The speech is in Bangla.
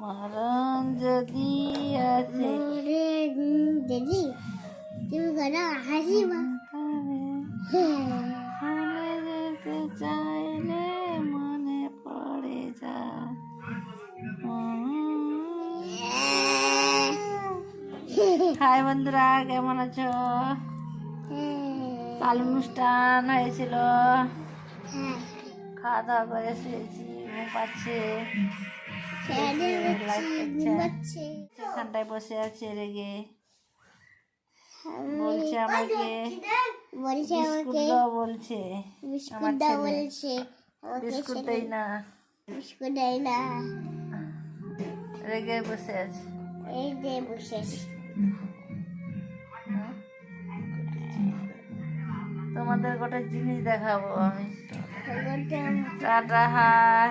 মরণ যদি আছে যদি তুমি কোনো হাসিবা মনে যেতে চাইলে মনে পড়ে যা। হাই বন্ধুরা, কেমন আছো? কাল অনুষ্ঠান হয়েছিল, খাওয়া দাওয়া করে শুয়েছি, ঘুম পাচ্ছে, এখানটায় বসে আছে রেগে, বলছে আমাকে বিস্কুট দাও, বলছে আমার ছেলে বিস্কুট দেই না, বিস্কুট দেয় না, রেগে বসে আছে। এই যে বসে তোমাদের গোটা জিনিস দেখাবো আমি। আছে টাটা, হাই।